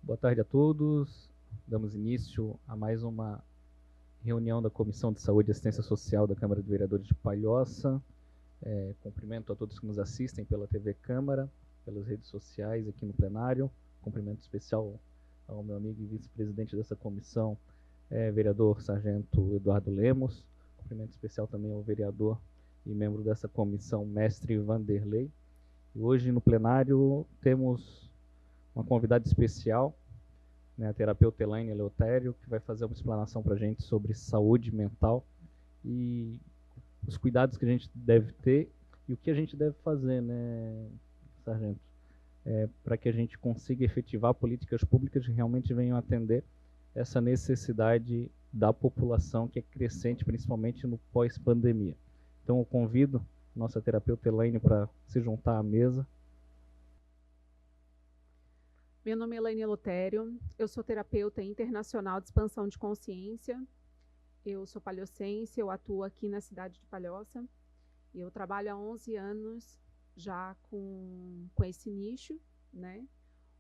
Boa tarde a todos. Damos início a mais uma reunião da Comissão de Saúde e Assistência Social da Câmara de Vereadores de Palhoça. Cumprimento a todos que nos assistem pela TV Câmara, pelas redes sociais aqui no plenário. Cumprimento especial ao meu amigo e vice-presidente dessa comissão, vereador Sargento Eduardo Lemos. Cumprimento especial também ao vereador e membro dessa comissão, mestre Vanderlei. E hoje no plenário temos uma convidada especial, a terapeuta Elaine Eleutério, que vai fazer uma explanação para a gente sobre saúde mental e os cuidados que a gente deve ter e o que a gente deve fazer, né, Sargento? Para que a gente consiga efetivar políticas públicas que realmente venham atender essa necessidade da população que é crescente, principalmente no pós-pandemia. Então eu convido a nossa terapeuta Elaine para se juntar à mesa. Meu nome é Elaine Eleutério, eu sou terapeuta internacional de expansão de consciência, eu sou palhocense, eu atuo aqui na cidade de Palhoça, e eu trabalho há 11 anos já com esse nicho, né,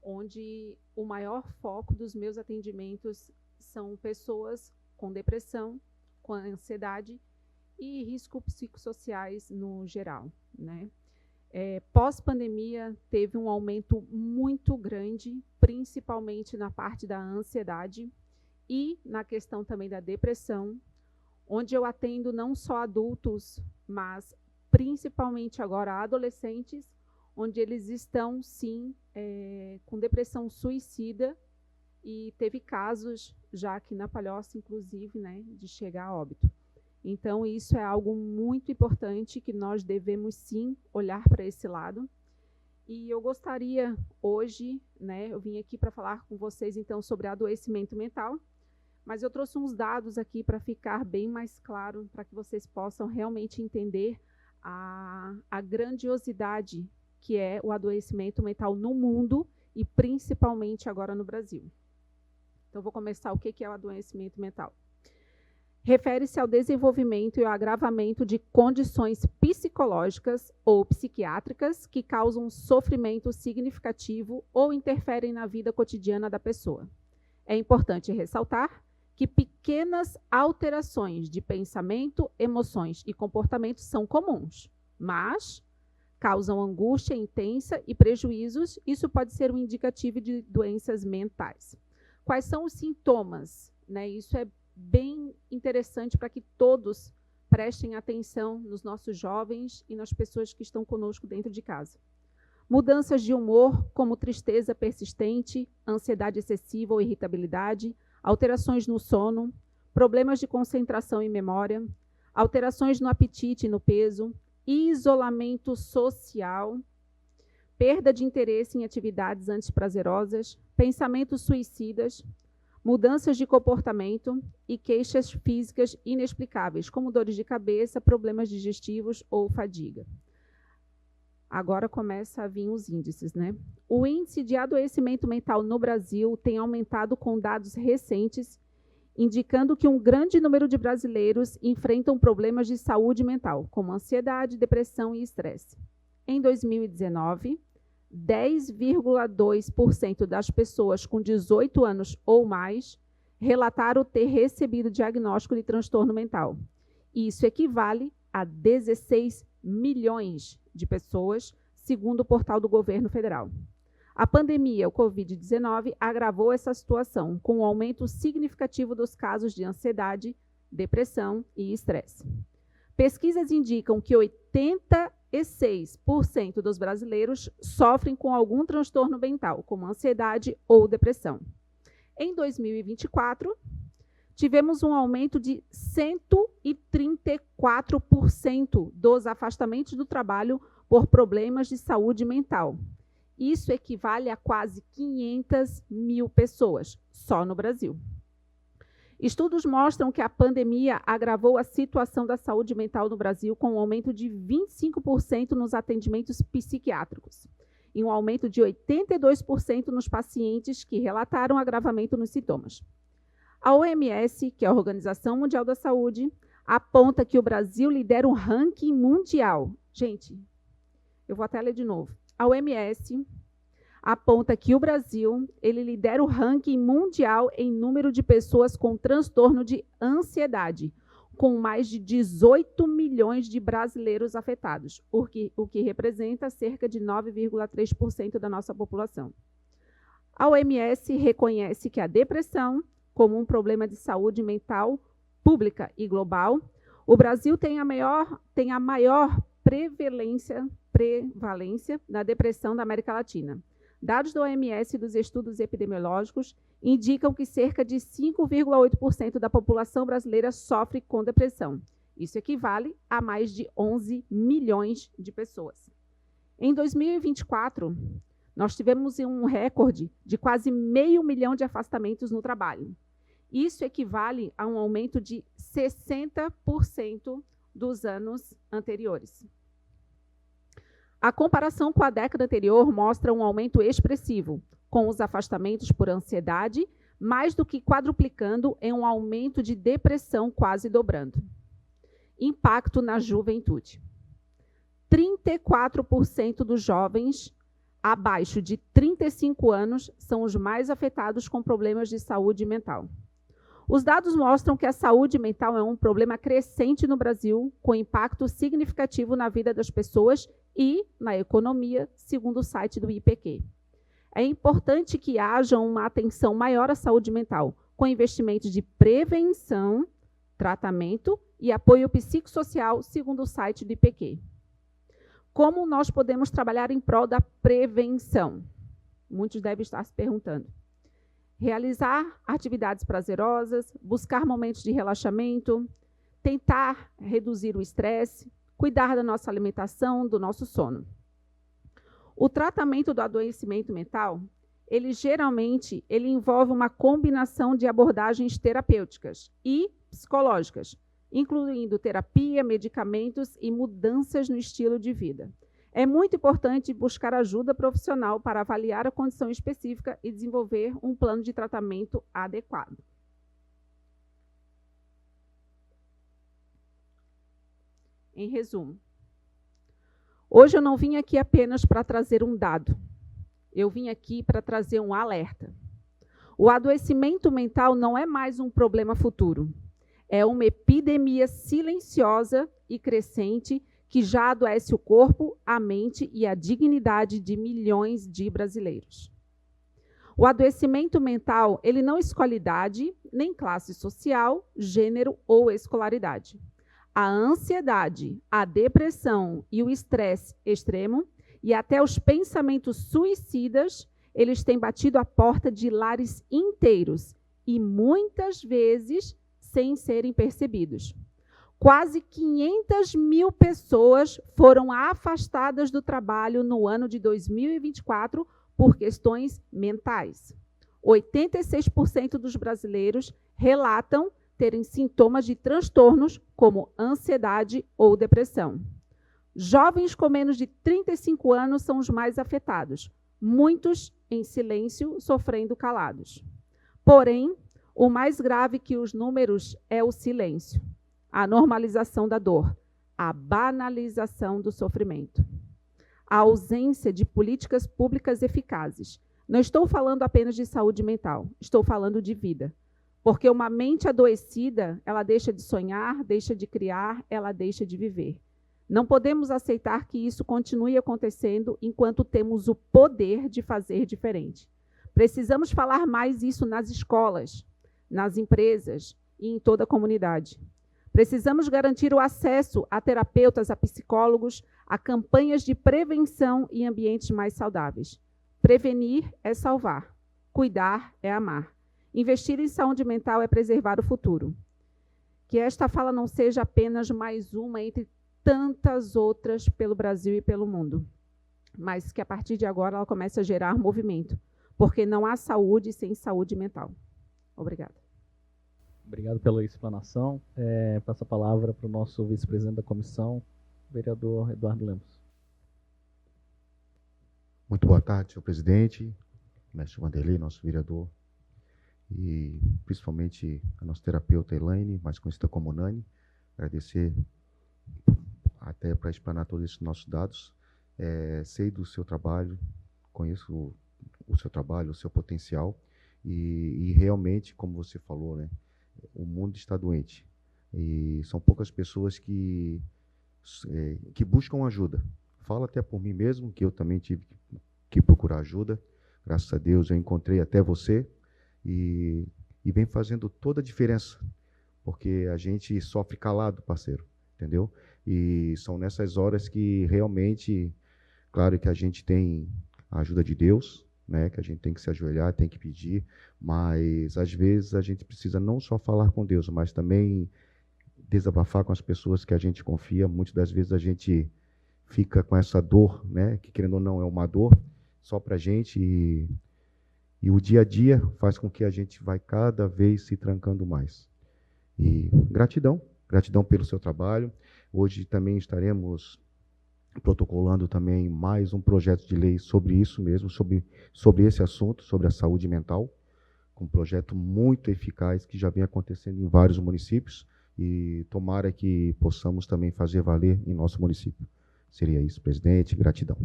onde o maior foco dos meus atendimentos são pessoas com depressão, com ansiedade e riscos psicossociais no geral, né. Pós-pandemia, teve um aumento muito grande, principalmente na parte da ansiedade e na questão também da depressão, onde eu atendo não só adultos, mas principalmente agora adolescentes, onde eles estão, sim, com depressão suicida, e teve casos já aqui na Palhoça, inclusive, né, de chegar a óbito. Então, isso é algo muito importante que nós devemos, sim, olhar para esse lado. E eu gostaria, hoje, né, eu vim aqui para falar com vocês, então, sobre adoecimento mental, mas eu trouxe uns dados aqui para ficar bem mais claro, para que vocês possam realmente entender a grandiosidade que é o adoecimento mental no mundo e principalmente agora no Brasil. Então, vou começar o que é o adoecimento mental. Refere-se ao desenvolvimento e ao agravamento de condições psicológicas ou psiquiátricas que causam sofrimento significativo ou interferem na vida cotidiana da pessoa. É importante ressaltar que pequenas alterações de pensamento, emoções e comportamentos são comuns, mas causam angústia intensa e prejuízos. Isso pode ser um indicativo de doenças mentais. Quais são os sintomas? Né? Isso é bem interessante para que todos prestem atenção nos nossos jovens e nas pessoas que estão conosco dentro de casa. Mudanças de humor, como tristeza persistente, ansiedade excessiva ou irritabilidade, alterações no sono, problemas de concentração e memória, alterações no apetite e no peso, isolamento social, perda de interesse em atividades antes prazerosas, pensamentos suicidas, mudanças de comportamento e queixas físicas inexplicáveis, como dores de cabeça, problemas digestivos ou fadiga. Agora começa a vir os índices, né? O índice de adoecimento mental no Brasil tem aumentado com dados recentes, indicando que um grande número de brasileiros enfrentam problemas de saúde mental, como ansiedade, depressão e estresse. Em 2019, 10,2% das pessoas com 18 anos ou mais relataram ter recebido diagnóstico de transtorno mental. Isso equivale a 16 milhões de pessoas, segundo o portal do governo federal. A pandemia, o Covid-19, agravou essa situação, com um aumento significativo dos casos de ansiedade, depressão e estresse. Pesquisas indicam que 86% dos brasileiros sofrem com algum transtorno mental, como ansiedade ou depressão. Em 2024, tivemos um aumento de 134% dos afastamentos do trabalho por problemas de saúde mental. Isso equivale a quase 500 mil pessoas, só no Brasil. Estudos mostram que a pandemia agravou a situação da saúde mental no Brasil, com um aumento de 25% nos atendimentos psiquiátricos e um aumento de 82% nos pacientes que relataram agravamento nos sintomas. A OMS, que é a Organização Mundial da Saúde, aponta que o Brasil lidera um ranking mundial. Gente, eu vou até ler de novo. A OMS aponta que o Brasil ele lidera o ranking mundial em número de pessoas com transtorno de ansiedade, com mais de 18 milhões de brasileiros afetados, o que representa cerca de 9,3% da nossa população. A OMS reconhece que a depressão, como um problema de saúde mental pública e global, o Brasil tem a maior prevalência da depressão da América Latina. Dados da OMS e dos estudos epidemiológicos indicam que cerca de 5,8% da população brasileira sofre com depressão. Isso equivale a mais de 11 milhões de pessoas. Em 2024, nós tivemos um recorde de quase 500 mil de afastamentos no trabalho. Isso equivale a um aumento de 60% dos anos anteriores. A comparação com a década anterior mostra um aumento expressivo, com os afastamentos por ansiedade, mais do que quadruplicando em um aumento de depressão quase dobrando. Impacto na juventude. 34% dos jovens abaixo de 35 anos são os mais afetados com problemas de saúde mental. Os dados mostram que a saúde mental é um problema crescente no Brasil, com impacto significativo na vida das pessoas e na economia, segundo o site do IPQ. É importante que haja uma atenção maior à saúde mental, com investimentos de prevenção, tratamento e apoio psicossocial, segundo o site do IPQ. Como nós podemos trabalhar em prol da prevenção? Muitos devem estar se perguntando. Realizar atividades prazerosas, buscar momentos de relaxamento, tentar reduzir o estresse, cuidar da nossa alimentação, do nosso sono. O tratamento do adoecimento mental, geralmente envolve uma combinação de abordagens terapêuticas e psicológicas, incluindo terapia, medicamentos e mudanças no estilo de vida. É muito importante buscar ajuda profissional para avaliar a condição específica e desenvolver um plano de tratamento adequado. Em resumo, hoje eu não vim aqui apenas para trazer um dado. Eu vim aqui para trazer um alerta. O adoecimento mental não é mais um problema futuro. É uma epidemia silenciosa e crescente que já adoece o corpo, a mente e a dignidade de milhões de brasileiros. O adoecimento mental, ele não escolhe idade, nem classe social, gênero ou escolaridade. A ansiedade, a depressão e o estresse extremo e até os pensamentos suicidas, eles têm batido a porta de lares inteiros e muitas vezes sem serem percebidos. Quase 500 mil pessoas foram afastadas do trabalho no ano de 2024 por questões mentais. 86% dos brasileiros relatam terem sintomas de transtornos como ansiedade ou depressão. Jovens com menos de 35 anos são os mais afetados, muitos em silêncio, sofrendo calados. Porém, o mais grave que os números é o silêncio. A normalização da dor, a banalização do sofrimento, a ausência de políticas públicas eficazes. Não estou falando apenas de saúde mental, estou falando de vida. Porque uma mente adoecida, ela deixa de sonhar, deixa de criar, ela deixa de viver. Não podemos aceitar que isso continue acontecendo enquanto temos o poder de fazer diferente. Precisamos falar mais isso nas escolas, nas empresas e em toda a comunidade. Precisamos garantir o acesso a terapeutas, a psicólogos, a campanhas de prevenção e ambientes mais saudáveis. Prevenir é salvar. Cuidar é amar. Investir em saúde mental é preservar o futuro. Que esta fala não seja apenas mais uma entre tantas outras pelo Brasil e pelo mundo, mas que a partir de agora ela comece a gerar movimento, porque não há saúde sem saúde mental. Obrigada. Obrigado pela explanação. Passo a palavra para o nosso vice-presidente da comissão, vereador Eduardo Lemos. Muito boa tarde, senhor presidente, mestre Wanderley, nosso vereador, e principalmente a nossa terapeuta Elaine, mais conhecida como Nani. Agradecer até para explanar todos esses nossos dados. Sei do seu trabalho, conheço o seu trabalho, o seu potencial, e realmente, como você falou, né, o mundo está doente. E são poucas pessoas que buscam ajuda. Falo até por mim mesmo, que eu também tive que procurar ajuda. Graças a Deus eu encontrei até você e vem fazendo toda a diferença, porque a gente sofre calado, parceiro, entendeu? E são nessas horas que realmente, claro que a gente tem a ajuda de Deus, né, que a gente tem que se ajoelhar, tem que pedir, mas às vezes a gente precisa não só falar com Deus, mas também desabafar com as pessoas que a gente confia. Muitas das vezes a gente fica com essa dor, né, que querendo ou não é uma dor só para a gente, e o dia a dia faz com que a gente vai cada vez se trancando mais. E gratidão pelo seu trabalho. Hoje também estaremos protocolando também mais um projeto de lei sobre isso mesmo, sobre esse assunto, sobre a saúde mental, com um projeto muito eficaz que já vem acontecendo em vários municípios, e tomara que possamos também fazer valer em nosso município. Seria isso, presidente. Gratidão.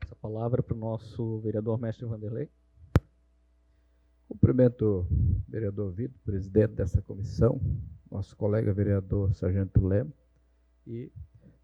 Essa palavra para o nosso vereador mestre Vanderlei. Cumprimento o vereador Vitor, presidente dessa comissão, nosso colega vereador Sargento Lemos e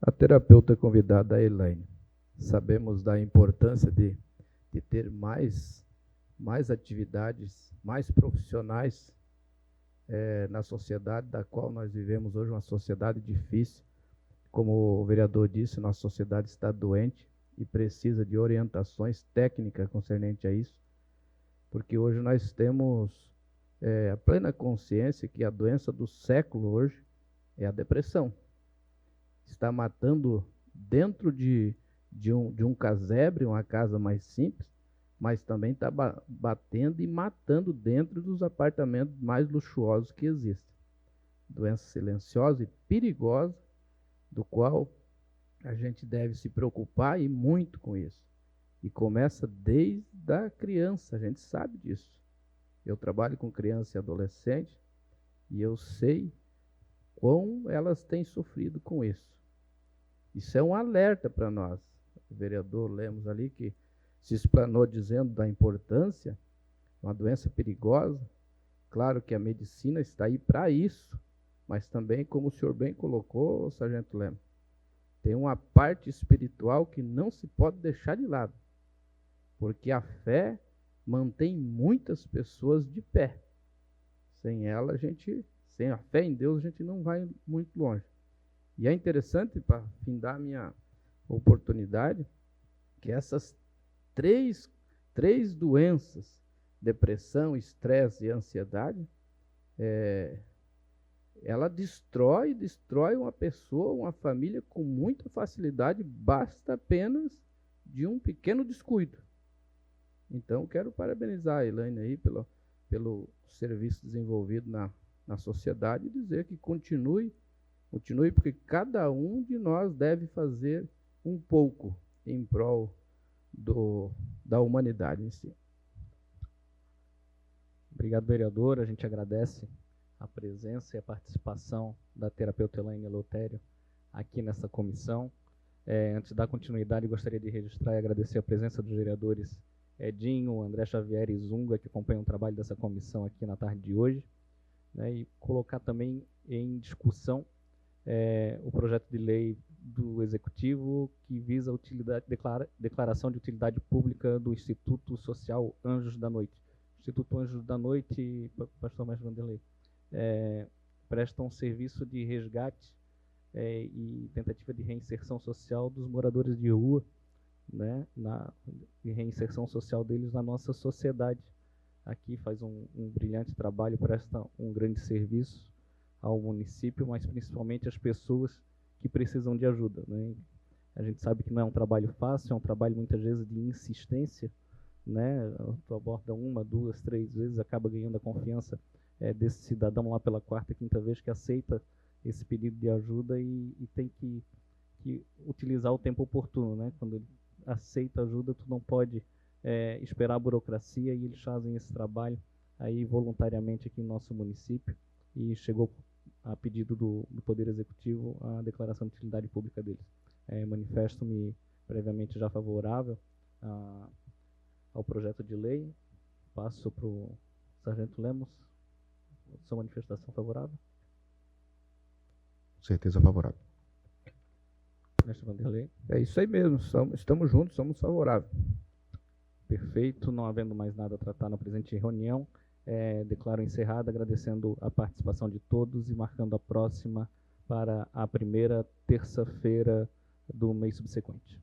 a terapeuta convidada, a Elaine. Sabemos da importância de ter mais atividades, mais profissionais na sociedade da qual nós vivemos hoje, uma sociedade difícil. Como o vereador disse, nossa sociedade está doente e precisa de orientações técnicas concernente a isso, porque hoje nós temos a plena consciência que a doença do século hoje é a depressão. Está matando dentro de um casebre, uma casa mais simples, mas também está batendo e matando dentro dos apartamentos mais luxuosos que existem. Doença silenciosa e perigosa, do qual a gente deve se preocupar e muito com isso. E começa desde a criança, a gente sabe disso. Eu trabalho com criança e adolescente e eu sei quão elas têm sofrido com isso. Isso é um alerta para nós. O vereador Lemos ali, que se explanou dizendo da importância, uma doença perigosa. Claro que a medicina está aí para isso, mas também, como o senhor bem colocou, Sargento Lemos, tem uma parte espiritual que não se pode deixar de lado, porque a fé mantém muitas pessoas de pé. Sem ela, sem a fé em Deus, a gente não vai muito longe. E é interessante, para findar a minha oportunidade, que essas três doenças, depressão, estresse e ansiedade, ela destrói uma pessoa, uma família com muita facilidade, basta apenas de um pequeno descuido. Então, quero parabenizar a Elaine aí pelo serviço desenvolvido na sociedade e dizer que continue, porque cada um de nós deve fazer um pouco em prol da humanidade em si. Obrigado, vereador. A gente agradece a presença e a participação da terapeuta Elaine Eleutério aqui nessa comissão. Antes de dar continuidade, gostaria de registrar e agradecer a presença dos vereadores Edinho, André Xavier e Zunga, que acompanham o trabalho dessa comissão aqui na tarde de hoje, né, e colocar também em discussão o projeto de lei do Executivo que visa a declaração de utilidade pública do Instituto Social Anjos da Noite. Instituto Anjos da Noite, pastor Mestre Vanderlei, presta um serviço de resgate e tentativa de reinserção social dos moradores de rua, né, de reinserção social deles na nossa sociedade. Aqui faz um brilhante trabalho, presta um grande serviço ao município, mas principalmente às pessoas que precisam de ajuda, né? A gente sabe que não é um trabalho fácil, é um trabalho muitas vezes de insistência, né? Tu aborda 1, 2, 3 vezes, acaba ganhando a confiança desse cidadão lá pela 4ª, 5ª vez que aceita esse pedido de ajuda e tem que utilizar o tempo oportuno, né? Quando ele aceita ajuda, tu não pode esperar a burocracia, e eles fazem esse trabalho aí voluntariamente aqui no nosso município, e chegou a pedido do Poder Executivo a declaração de utilidade pública deles. Manifesto-me previamente já favorável ao projeto de lei. Passo para o Sargento Lemos. Sua manifestação favorável? Certeza favorável. Mestre Vanderlei? É isso aí mesmo, estamos juntos, somos favoráveis. Perfeito. Não havendo mais nada a tratar na presente reunião, declaro encerrada, agradecendo a participação de todos e marcando a próxima para a primeira terça-feira do mês subsequente.